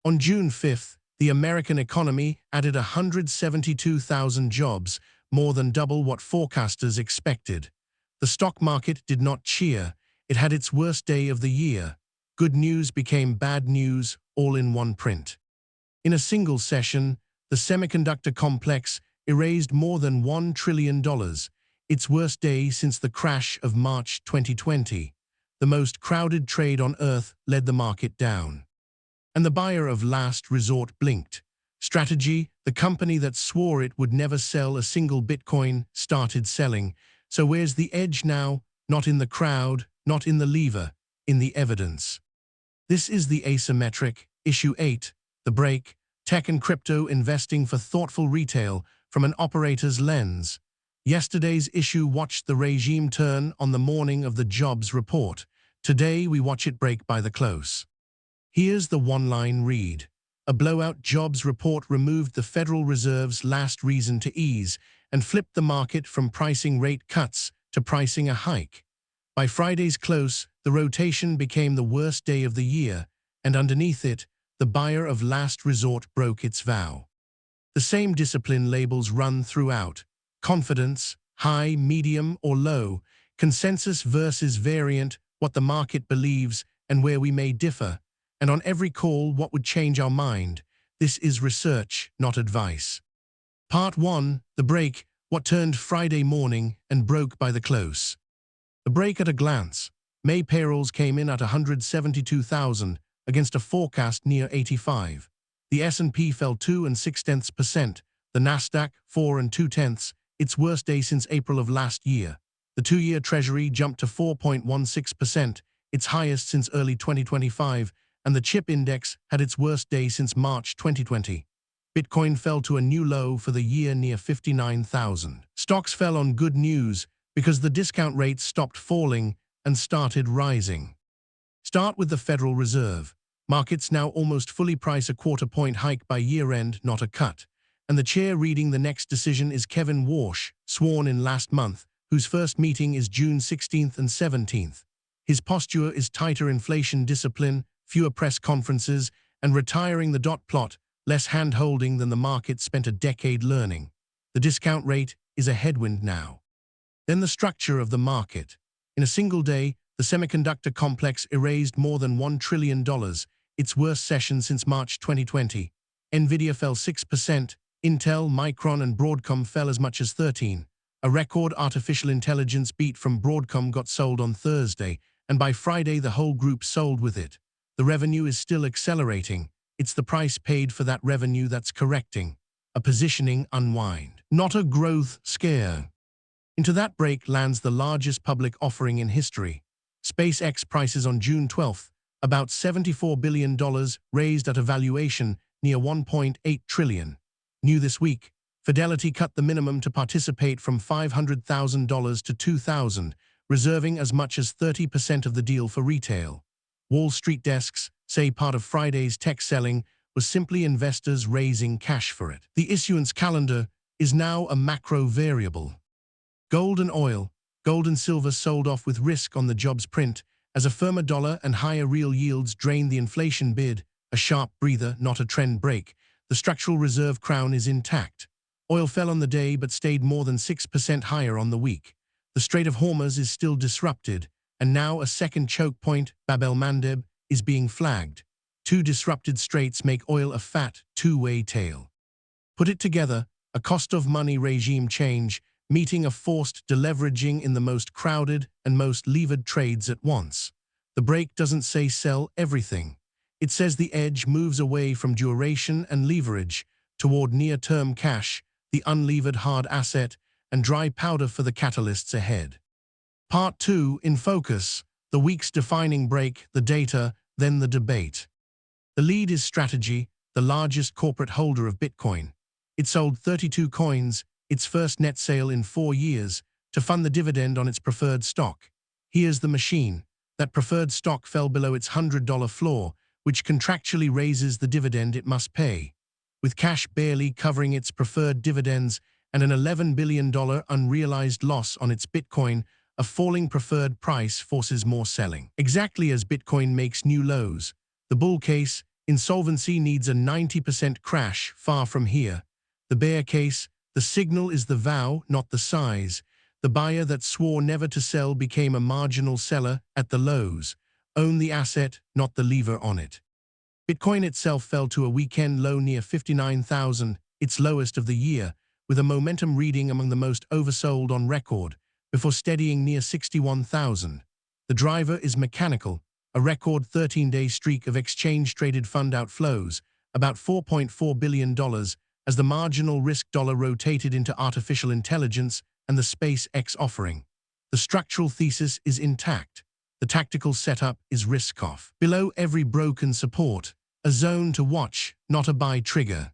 On June 5th, the American economy added 172,000 jobs, more than double what forecasters expected. The stock market did not cheer. It had its worst day of the year. Good news became bad news, all in one print. In a single session, the semiconductor complex erased more than $1 trillion, its worst day since the crash of March 2020. The most crowded trade on Earth led the market down. And the buyer of last resort blinked. Strategy, the company that swore it would never sell a single Bitcoin, started selling. So where's the edge now? Not in the crowd, not in the lever, in the evidence. This is the asymmetric, Issue 8, the break, tech and crypto investing for thoughtful retail from an operator's lens. Yesterday's issue watched the regime turn on the morning of the jobs report. Today we watch it break by the close. Here's the one-line read. A blowout jobs report removed the Federal Reserve's last reason to ease and flipped the market from pricing rate cuts to pricing a hike. By Friday's close, the rotation became the worst day of the year, and underneath it, the buyer of last resort broke its vow. The same discipline labels run throughout: confidence, high, medium, or low, consensus versus variant, what the market believes and where we may differ, and on every call, what would change our mind. This is research, not advice. Part 1, the break, what turned Friday morning and broke by the close. The break at a glance. May payrolls came in at 172,000 against a forecast near 85. The S&P fell 2.6%, the Nasdaq 4.2%, its worst day since April of last year. The two-year Treasury jumped to 4.16%, its highest since early 2025, and the chip index had its worst day since March 2020. Bitcoin fell to a new low for the year near 59,000. Stocks fell on good news because the discount rate stopped falling and started rising. Start with the Federal Reserve. Markets now almost fully price a quarter-point hike by year-end, not a cut. And the chair reading the next decision is Kevin Warsh, sworn in last month, whose first meeting is June 16th and 17th. His posture is tighter inflation discipline, fewer press conferences, and retiring the dot plot, less hand-holding than the market spent a decade learning. The discount rate is a headwind now. Then the structure of the market. In a single day, the semiconductor complex erased more than $1 trillion, its worst session since March 2020. Nvidia fell 6%, Intel, Micron, and Broadcom fell as much as 13%. A record artificial intelligence beat from Broadcom got sold on Thursday, and by Friday the whole group sold with it. The revenue is still accelerating. It's the price paid for that revenue that's correcting. A positioning unwind, not a growth scare. Into that break lands the largest public offering in history. SpaceX prices on June 12th, about $74 billion, raised at a valuation near $1.8 trillion. New this week, Fidelity cut the minimum to participate from $500,000 to $2,000, reserving as much as 30% of the deal for retail. Wall Street desks say part of Friday's tech selling was simply investors raising cash for it. The issuance calendar is now a macro variable. Gold and oil, gold and silver sold off with risk on the jobs print, as a firmer dollar and higher real yields drained the inflation bid, a sharp breather, not a trend break. The structural reserve crown is intact. Oil fell on the day but stayed more than 6% higher on the week. The Strait of Hormuz is still disrupted, and now a second choke point, Bab el-Mandeb, is being flagged. Two disrupted straits make oil a fat, two-way tail. Put it together, a cost of money regime change, meeting a forced deleveraging in the most crowded and most levered trades at once. The break doesn't say sell everything. It says the edge moves away from duration and leverage toward near-term cash, the unlevered hard asset, and dry powder for the catalysts ahead. Part 2, in focus, the week's defining break, the data, then the debate. The lead is Strategy, the largest corporate holder of Bitcoin. It sold 32 coins, its first net sale in 4 years, to fund the dividend on its preferred stock. Here's the machine. That preferred stock fell below its $100 floor, which contractually raises the dividend it must pay. With cash barely covering its preferred dividends and an $11 billion unrealized loss on its Bitcoin, a falling preferred price forces more selling. Exactly as Bitcoin makes new lows, the bull case Insolvency needs a 90% crash, far from here. The bear case, the signal is the vow, not the size. The buyer that swore never to sell became a marginal seller at the lows. Own the asset, not the lever on it. Bitcoin itself fell to a weekend low near 59,000, its lowest of the year, with a momentum reading among the most oversold on record, before steadying near 61,000. The driver is mechanical, a record 13-day streak of exchange-traded fund outflows, about $4.4 billion, as the marginal risk dollar rotated into artificial intelligence and the SpaceX offering. The structural thesis is intact. The tactical setup is risk-off. Below every broken support, a zone to watch, not a buy trigger.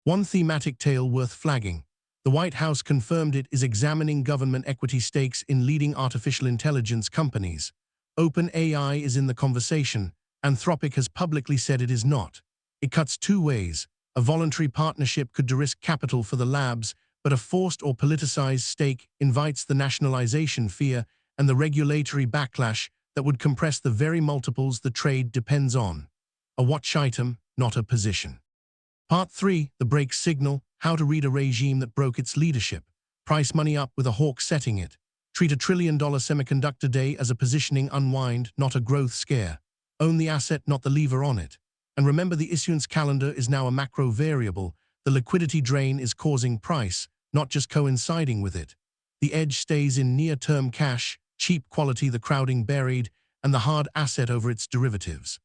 One thematic tale worth flagging. The White House confirmed it is examining government equity stakes in leading artificial intelligence companies. OpenAI is in the conversation. Anthropic has publicly said it is not. It cuts two ways. A voluntary partnership could de-risk capital for the labs, but a forced or politicized stake invites the nationalization fear and the regulatory backlash that would compress the very multiples the trade depends on. A watch item, not a position. Part 3, the break signal, how to read a regime that broke its leadership. Price money up with a hawk setting it. Treat $1 trillion semiconductor day as a positioning unwind, not a growth scare. Own the asset, not the lever on it. And remember, the issuance calendar is now a macro variable. The liquidity drain is causing price, not just coinciding with it. The edge stays in near-term cash, cheap quality the crowding buried, and the hard asset over its derivatives.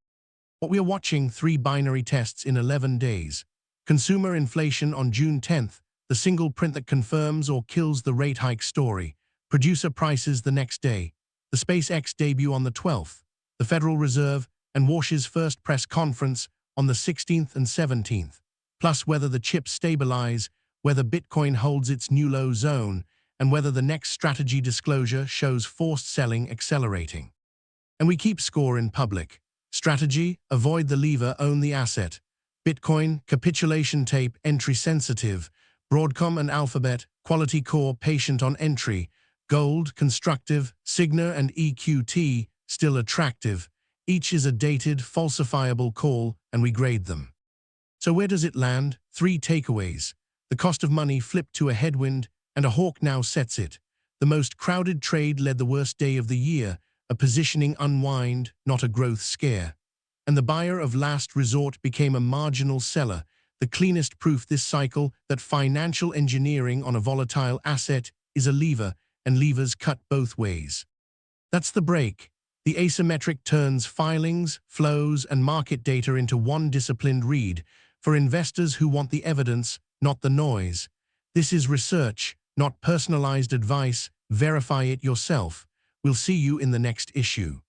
What we are watching, 3 binary tests in 11 days. Consumer inflation on June 10th, the single print that confirms or kills the rate hike story. Producer prices the next day. The SpaceX debut on the 12th. The Federal Reserve and Warsh's first press conference on the 16th and 17th. Plus whether the chips stabilize, whether Bitcoin holds its new low zone, and whether the next strategy disclosure shows forced selling accelerating. And we keep score in public. Strategy, avoid the lever, own the asset. Bitcoin, capitulation tape, entry sensitive. Broadcom and Alphabet, quality core, patient on entry. Gold, constructive. Signa and EQT, still attractive. Each is a dated, falsifiable call, and we grade them. So where does it land? 3 takeaways. The cost of money flipped to a headwind, and a hawk now sets it. The most crowded trade led the worst day of the year, a positioning unwind, not a growth scare. And the buyer of last resort became a marginal seller, the cleanest proof this cycle that financial engineering on a volatile asset is a lever, and levers cut both ways. That's the break. The asymmetric turns filings, flows, and market data into one disciplined read for investors who want the evidence, not the noise. This is research, not personalized advice. Verify it yourself. We'll see you in the next issue.